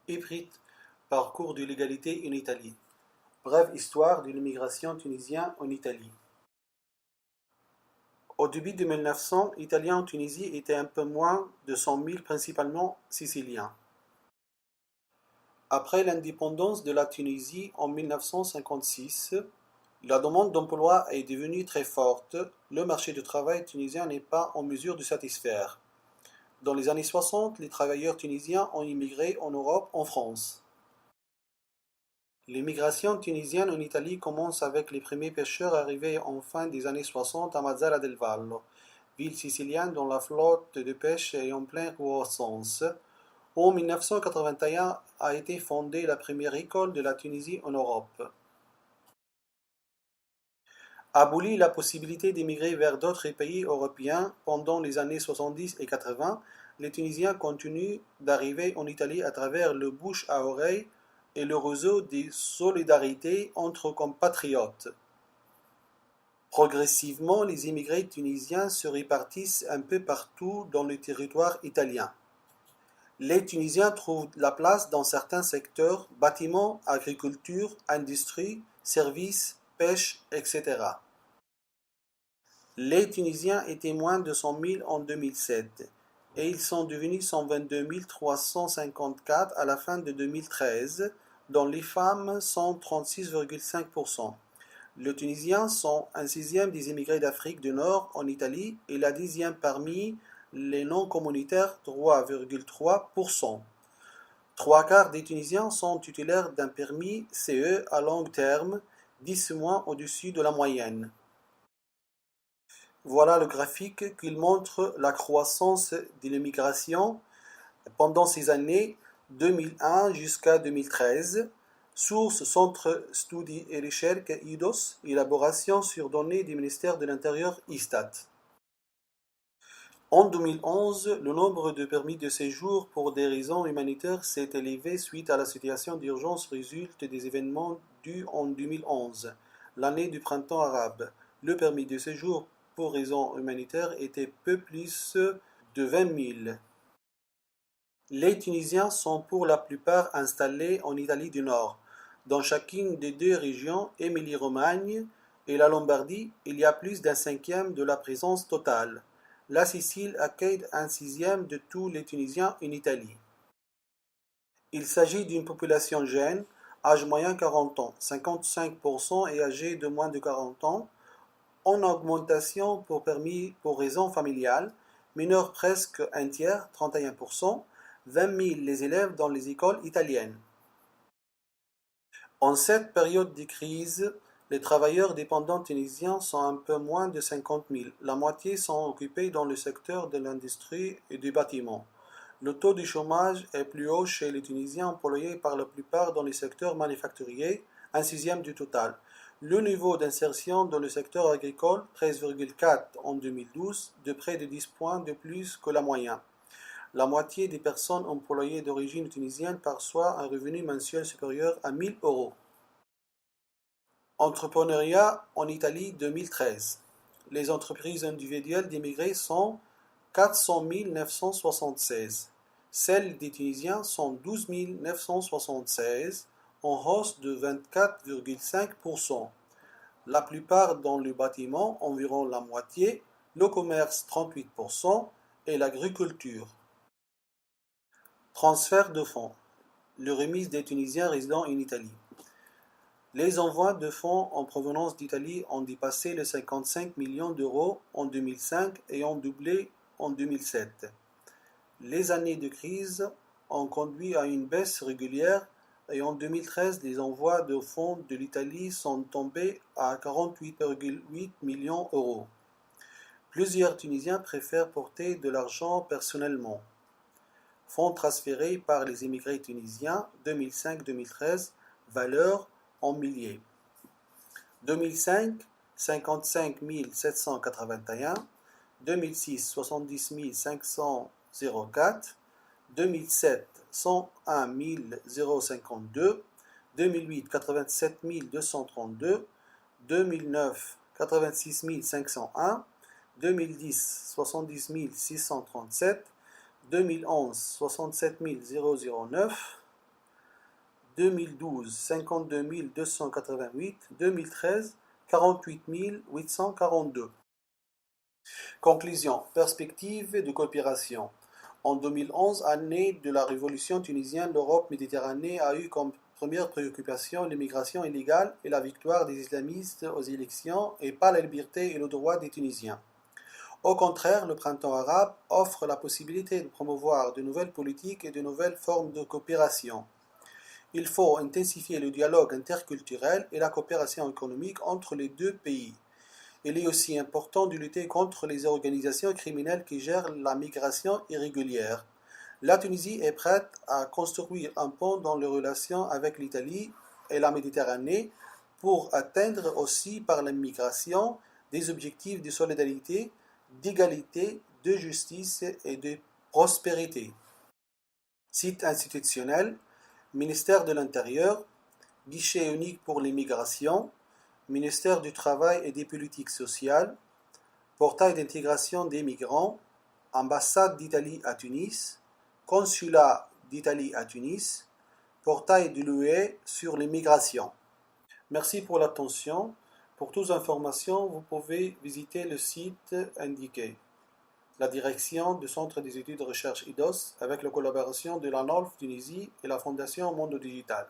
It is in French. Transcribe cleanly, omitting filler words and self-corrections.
Hybride, parcours de l'égalité en Italie. Brève histoire de l'immigration tunisienne en Italie. Au début de 1900, Italiens en Tunisie étaient un peu moins de 100 000, principalement siciliens. Après l'indépendance de la Tunisie en 1956, la demande d'emploi est devenue très forte. Le marché du travail tunisien n'est pas en mesure de satisfaire. Dans les années 60, les travailleurs tunisiens ont immigré en Europe, en France. L'immigration tunisienne en Italie commence avec les premiers pêcheurs arrivés en fin des années 60 à Mazara del Vallo, ville sicilienne dont la flotte de pêche est en pleine croissance. En 1981 a été fondée la première école de la Tunisie en Europe. Abolie la possibilité d'émigrer vers d'autres pays européens pendant les années 70 et 80, les Tunisiens continuent d'arriver en Italie à travers le bouche à oreille et le réseau de solidarité entre compatriotes. Progressivement, les immigrés tunisiens se répartissent un peu partout dans le territoire italien. Les Tunisiens trouvent la place dans certains secteurs, bâtiments, agriculture, industrie, services, pêche, etc. Les Tunisiens étaient moins de 100 000 en 2007 et ils sont devenus 122 354 à la fin de 2013, dont les femmes sont 36,5%. Les Tunisiens sont un sixième des immigrés d'Afrique du Nord en Italie et la dixième parmi les non-communautaires, 3,3%. Trois quarts des Tunisiens sont titulaires d'un permis CE à long terme, 10 mois au-dessus de la moyenne. Voilà le graphique qui montre la croissance de l'immigration pendant ces années 2001 jusqu'à 2013. Source Centre Studi et Ricerche IDOS, élaboration sur données du ministère de l'Intérieur ISTAT. En 2011, le nombre de permis de séjour pour des raisons humanitaires s'est élevé suite à la situation d'urgence résulte des événements dus en 2011, l'année du printemps arabe. Le permis de séjour pour raisons humanitaires était peu plus de 20 000. Les Tunisiens sont pour la plupart installés en Italie du Nord. Dans chacune des deux régions, Émilie-Romagne et la Lombardie, il y a plus d'un cinquième de la présence totale. La Sicile accueille un sixième de tous les Tunisiens en Italie. Il s'agit d'une population jeune, âge moyen 40 ans, 55% est âgé de moins de 40 ans, en augmentation pour permis pour raison familiale, mineurs presque un tiers, 31%, 20 000 les élèves dans les écoles italiennes. En cette période de crise, les travailleurs dépendants tunisiens sont un peu moins de 50 000. La moitié sont occupés dans le secteur de l'industrie et du bâtiment. Le taux de chômage est plus haut chez les Tunisiens employés par la plupart dans le secteur manufacturier, un sixième du total. Le niveau d'insertion dans le secteur agricole, 13,4 en 2012, de près de 10 points de plus que la moyenne. La moitié des personnes employées d'origine tunisienne perçoit un revenu mensuel supérieur à 1 000 euros. Entrepreneuriat en Italie 2013. Les entreprises individuelles d'immigrés sont 400 976. Celles des Tunisiens sont 12 976, en hausse de 24,5%. La plupart dans le bâtiment, environ la moitié, le commerce 38% et l'agriculture. Transfert de fonds. Le remise des Tunisiens résidant en Italie. Les envois de fonds en provenance d'Italie ont dépassé les 55 millions d'euros en 2005 et ont doublé en 2007. Les années de crise ont conduit à une baisse régulière et en 2013, les envois de fonds de l'Italie sont tombés à 48,8 millions d'euros. Plusieurs Tunisiens préfèrent porter de l'argent personnellement. Fonds transférés par les immigrés tunisiens 2005-2013, valeur en milliers. 2005, 55 781, 2006, 70 504, 2007, 101 052, 2008, 87 232, 2009, 86 501, 2010, 70 637, 2011, 67 009, 2012, 52 288, 2013, 48 842. Conclusion, perspective de coopération. En 2011, année de la révolution tunisienne, l'Europe méditerranée a eu comme première préoccupation l'immigration illégale et la victoire des islamistes aux élections et pas la liberté et le droit des Tunisiens. Au contraire, le printemps arabe offre la possibilité de promouvoir de nouvelles politiques et de nouvelles formes de coopération. Il faut intensifier le dialogue interculturel et la coopération économique entre les deux pays. Il est aussi important de lutter contre les organisations criminelles qui gèrent la migration irrégulière. La Tunisie est prête à construire un pont dans les relations avec l'Italie et la Méditerranée pour atteindre aussi par la migration des objectifs de solidarité, d'égalité, de justice et de prospérité. Site institutionnel, Ministère de l'Intérieur, Guichet unique pour l'immigration, Ministère du Travail et des Politiques sociales, Portail d'intégration des migrants, Ambassade d'Italie à Tunis, Consulat d'Italie à Tunis, Portail de l'UE sur l'immigration. Merci pour l'attention. Pour toutes informations, vous pouvez visiter le site indiqué. La direction du Centre des études de recherche IDOS avec la collaboration de l'ANOLF Tunisie et la Fondation Monde Digital.